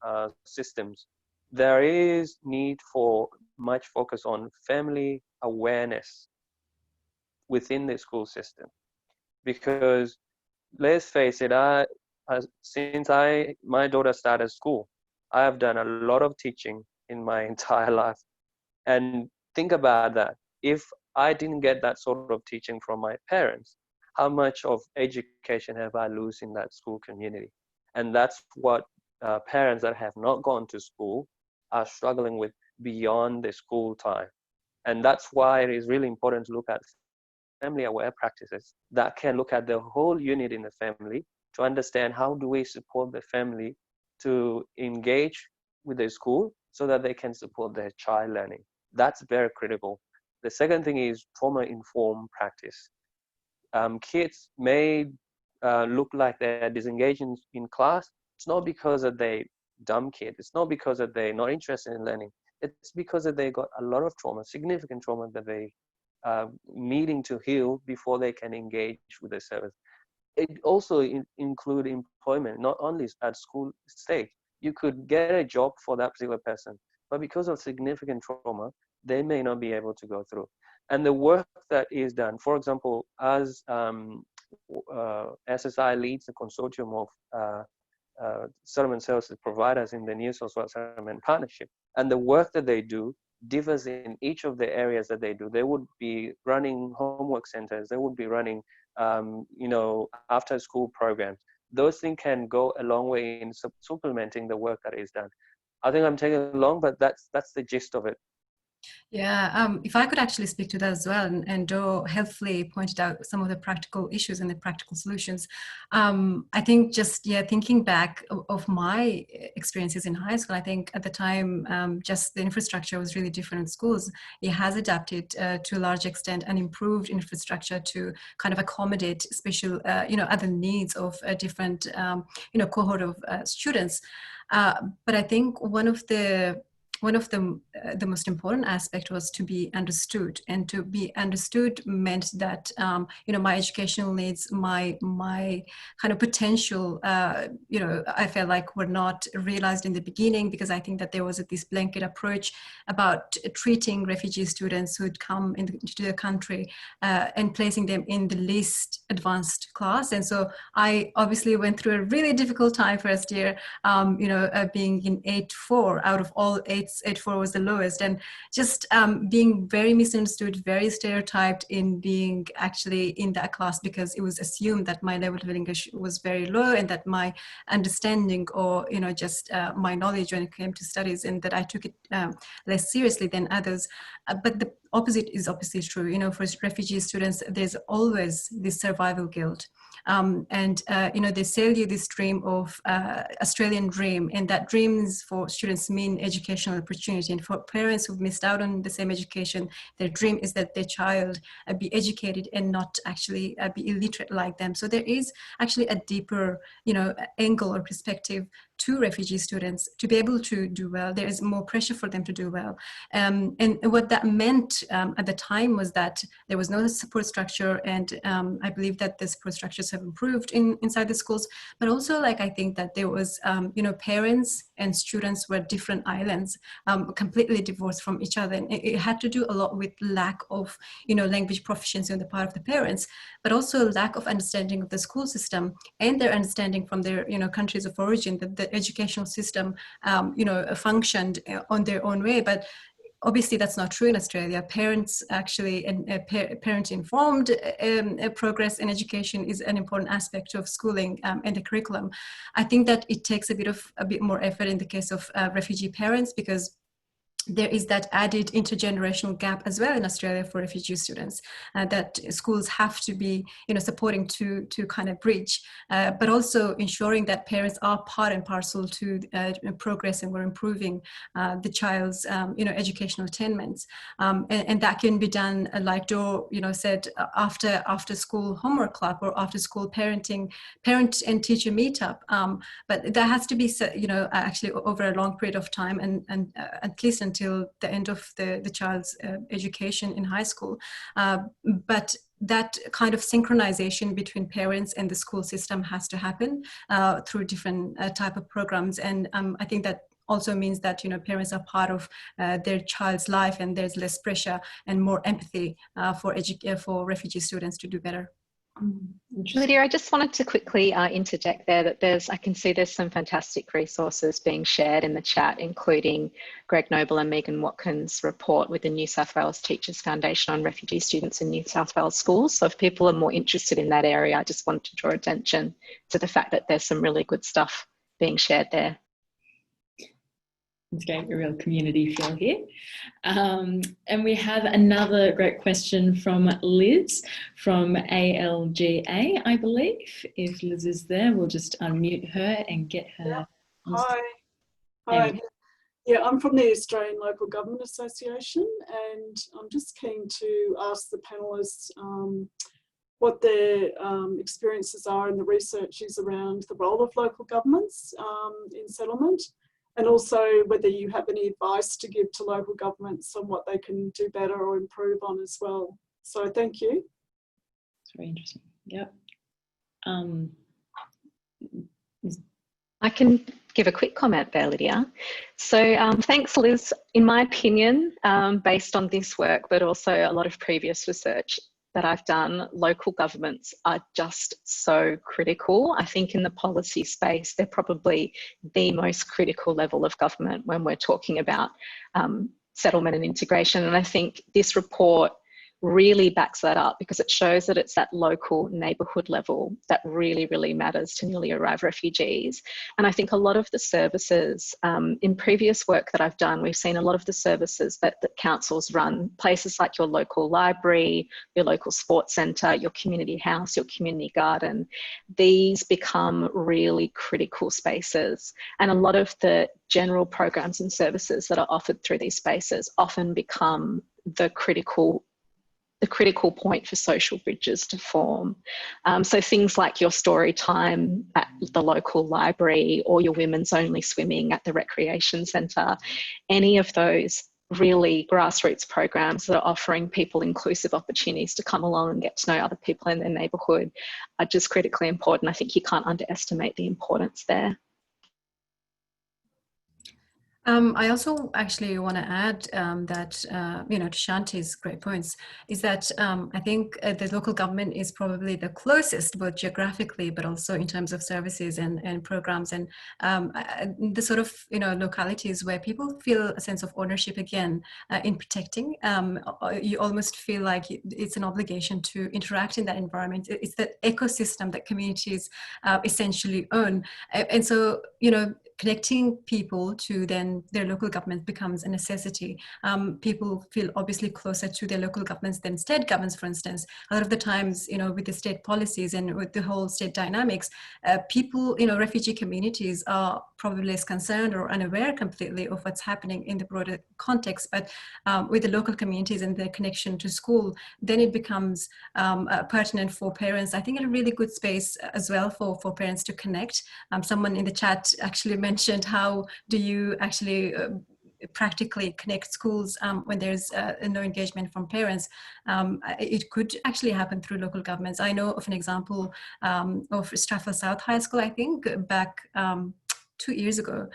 Speaker 4: systems. There is need for much focus on family awareness within the school system, because let's face it, since my daughter started school, I have done a lot of teaching in my entire life. And think about that. If I didn't get that sort of teaching from my parents, how much of education have I lost in that school community? And that's what parents that have not gone to school are struggling with beyond the school time. And that's why it is really important to look at family aware practices that can look at the whole unit in the family to understand how do we support the family to engage with the school so that they can support their child learning. That's very critical. The second thing is trauma-informed practice. Kids may look like they're disengaged in class. It's not because that they dumb kids. It's not because that they're not interested in learning. It's because that they got a lot of trauma, significant trauma that they needing to heal before they can engage with the service. It also include employment, not only at school stage. You could get a job for that particular person, but because of significant trauma, they may not be able to go through. And the work that is done, for example, as SSI leads the consortium of settlement services providers in the New South Wales Settlement Partnership, and the work that they do differs in each of the areas that they do. They would be running homework centers, they would be running after school programs. Those things can go a long way in supplementing the work that is done. I think I'm taking long, but that's the gist of it.
Speaker 5: Yeah, if I could actually speak to that as well, and Joe helpfully pointed out some of the practical issues and the practical solutions. I think thinking back of my experiences in high school, I think at the time, just the infrastructure was really different in schools. It has adapted to a large extent and improved infrastructure to kind of accommodate special, other needs of a different, cohort of students. But I think one of the most important aspect was to be understood, and to be understood meant that my educational needs, my kind of potential, I felt like were not realized in the beginning, because I think that there was this blanket approach about treating refugee students who'd come into the country and placing them in the least advanced class. And so I obviously went through a really difficult time first year, being in 8-4 out of all 8-4 was the lowest, and just being very misunderstood, very stereotyped in being actually in that class, because it was assumed that my level of English was very low, and that my understanding or my knowledge when it came to studies, and that I took it less seriously than others. But the opposite is obviously true. For refugee students, there's always this survival guilt. They sell you this dream of Australian dream, and that dreams for students mean educational opportunity. And for parents who've missed out on the same education, their dream is that their child be educated and not actually be illiterate like them. So there is actually a deeper, angle or perspective to refugee students to be able to do well. There is more pressure for them to do well. And what that meant at the time was that there was no support structure, and I believe that the support structures have improved inside the schools, but also I think that there was, parents and students were different islands, completely divorced from each other. And it had to do a lot with lack of, language proficiency on the part of the parents, but also lack of understanding of the school system and their understanding from their, countries of origin, that the educational system, functioned on their own way. But obviously that's not true in Australia. Parents actually, and parent-informed progress in education is an important aspect of schooling and the curriculum. I think that it takes a bit more effort in the case of refugee parents, because there is that added intergenerational gap as well in Australia for refugee students that schools have to be, supporting to kind of bridge, but also ensuring that parents are part and parcel to progress and we're improving the child's, educational attainments. And that can be done, like Dor, said, after school homework club or after school parent and teacher meetup. But that has to be, actually over a long period of time and at least until the end of the child's education in high school. But that kind of synchronization between parents and the school system has to happen through different type of programs. And I think that also means that parents are part of their child's life, and there's less pressure and more empathy for refugee students to do better.
Speaker 3: Lydia, I just wanted to quickly interject there that I can see there's some fantastic resources being shared in the chat, including Greg Noble and Megan Watkins' report with the New South Wales Teachers Foundation on refugee students in New South Wales schools. So if people are more interested in that area, I just want to draw attention to the fact that there's some really good stuff being shared there.
Speaker 1: It's getting a real community feel here. And we have another great question from Liz from ALGA, I believe. If Liz is there, we'll just unmute her and get her.
Speaker 8: Yeah. Hi. Yeah, I'm from the Australian Local Government Association, and I'm just keen to ask the panellists what their experiences are and the research is around the role of local governments in settlement. And also whether you have any advice to give to local governments on what they can do better or improve on as well. So thank you.
Speaker 1: It's very interesting. Yep.
Speaker 3: I can give a quick comment there, Lydia. So thanks, Liz. In my opinion, based on this work, but also a lot of previous research that I've done, local governments are just so critical. I think in the policy space, they're probably the most critical level of government when we're talking about settlement and integration. And I think this report really backs that up, because it shows that it's that local neighbourhood level that really, really matters to newly arrived refugees. And I think a lot of the services, in previous work that I've done, we've seen a lot of the services that councils run, places like your local library, your local sports centre, your community house, your community garden. These become really critical spaces. And a lot of the general programs and services that are offered through these spaces often become the critical point for social bridges to form. So things like your story time at the local library or your women's only swimming at the recreation centre, any of those really grassroots programs that are offering people inclusive opportunities to come along and get to know other people in their neighbourhood are just critically important. I think you can't underestimate the importance there.
Speaker 5: I also actually want to add that, to Shanti's great points, is that I think the local government is probably the closest, both geographically, but also in terms of services and programs, and the sort of, localities where people feel a sense of ownership again in protecting. You almost feel like it's an obligation to interact in that environment. It's the ecosystem that communities essentially own. And so, connecting people to then their local government becomes a necessity. People feel obviously closer to their local governments than state governments, for instance. A lot of the times, with the state policies and with the whole state dynamics, people, refugee communities are probably less concerned or unaware completely of what's happening in the broader context. But with the local communities and their connection to school, then it becomes pertinent for parents. I think a really good space as well for parents to connect. Someone in the chat actually mentioned, how do you actually practically connect schools when there's no engagement from parents? It could actually happen through local governments. I know of an example of Strathfield South High School, I think, back 2 years ago.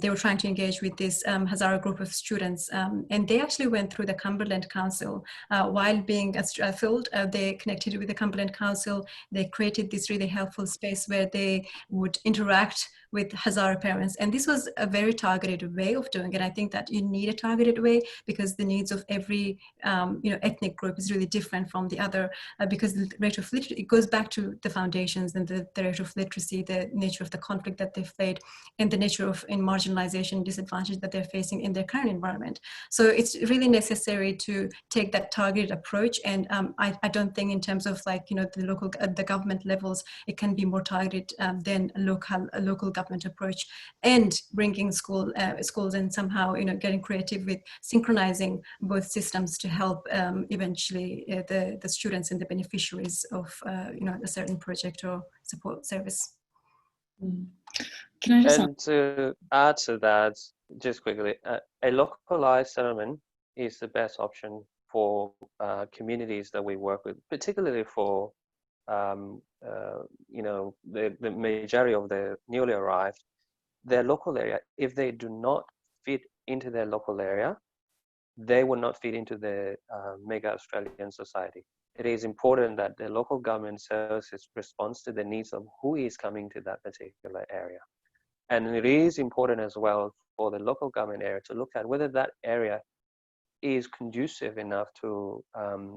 Speaker 5: They were trying to engage with this Hazara group of students, and they actually went through the Cumberland Council. While being at Strathfield, they connected with the Cumberland Council. They created this really helpful space where they would interact with Hazara parents. And this was a very targeted way of doing it. I think that you need a targeted way because the needs of every ethnic group is really different from the other, because the rate of literacy, it goes back to the foundations and the rate of literacy, the nature of the conflict that they've faced, and the nature of marginalization, disadvantage that they're facing in their current environment. So it's really necessary to take that targeted approach. And I don't think in terms of the government levels, it can be more targeted than a local government approach, and bringing schools and somehow getting creative with synchronizing both systems to help eventually the students and the beneficiaries of a certain project or support service.
Speaker 1: Can I just
Speaker 4: And to add to that, just quickly, a localized settlement is the best option for communities that we work with, particularly for the majority of the newly arrived. Their local area, if they do not fit into their local area, they will not fit into the mega Australian society. It is important that the local government services responds to the needs of who is coming to that particular area. And it is important as well for the local government area to look at whether that area is conducive enough to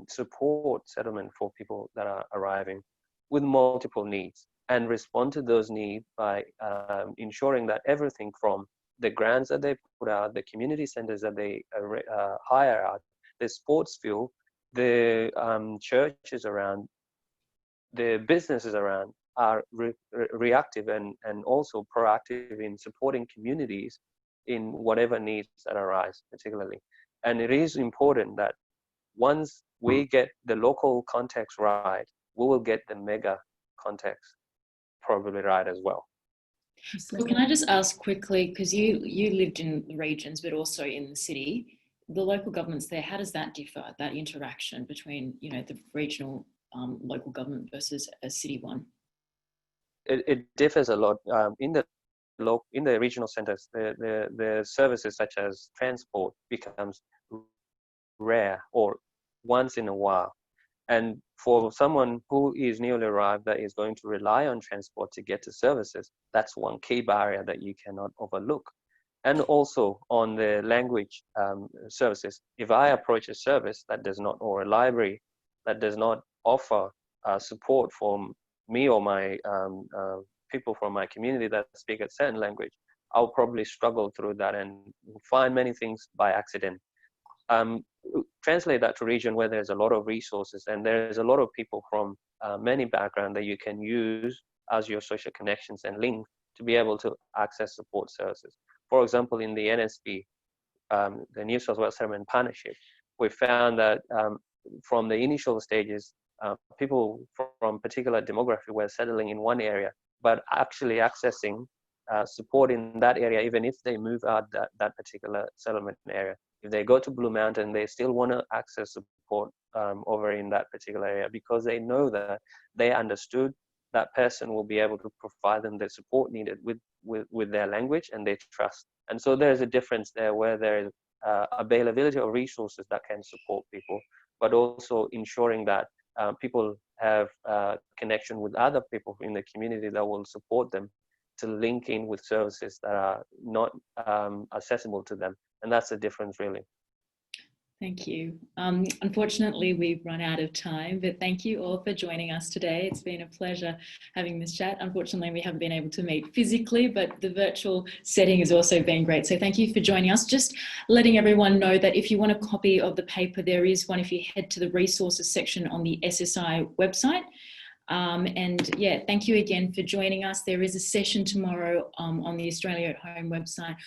Speaker 4: support settlement for people that are arriving with multiple needs, and respond to those needs by ensuring that everything from the grants that they put out, the community centers that they hire out, the sports field, the churches around, the businesses around are reactive and also proactive in supporting communities in whatever needs that arise particularly. And it is important that once we get the local context right, we will get the mega context probably right as well.
Speaker 1: Well, can I just ask quickly, because you lived in the regions but also in the city, the local governments there, how does that differ, that interaction between the regional local government versus a city one?
Speaker 4: It differs a lot. In the regional centers, the services such as transport becomes rare or once in a while. And for someone who is newly arrived that is going to rely on transport to get to services, that's one key barrier that you cannot overlook. And also on the language services, if I approach a service that does not, or a library that does not offer support for me or my people from my community that speak a certain language, I'll probably struggle through that and find many things by accident. Translate that to region where there's a lot of resources and there's a lot of people from many backgrounds that you can use as your social connections and link to be able to access support services. For example, in the NSP, the New South Wales Settlement Partnership, we found that from the initial stages, people from particular demography were settling in one area, but actually accessing support in that area, even if they move out that particular settlement area. If they go to Blue Mountain, they still want to access support over in that particular area because they know that they understood that person will be able to provide them the support needed with their language and their trust. And so there's a difference there where there is availability of resources that can support people, but also ensuring that people have connection with other people in the community that will support them to link in with services that are not accessible to them. And that's the difference, really.
Speaker 1: Thank you. Unfortunately, we've run out of time, but thank you all for joining us today. It's been a pleasure having this chat. Unfortunately, we haven't been able to meet physically, but the virtual setting has also been great. So thank you for joining us. Just letting everyone know that if you want a copy of the paper, there is one if you head to the resources section on the SSI website. And yeah, thank you again for joining us. There is a session tomorrow on the Australia at Home website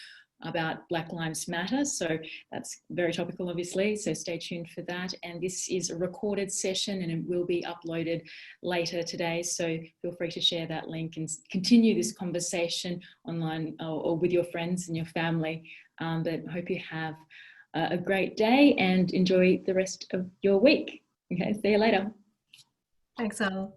Speaker 1: about Black Lives Matter. So that's very topical, obviously. So stay tuned for that. And this is a recorded session and it will be uploaded later today. So feel free to share that link and continue this conversation online or with your friends and your family. But I hope you have a great day and enjoy the rest of your week. Okay, see you later.
Speaker 5: Thanks, Al.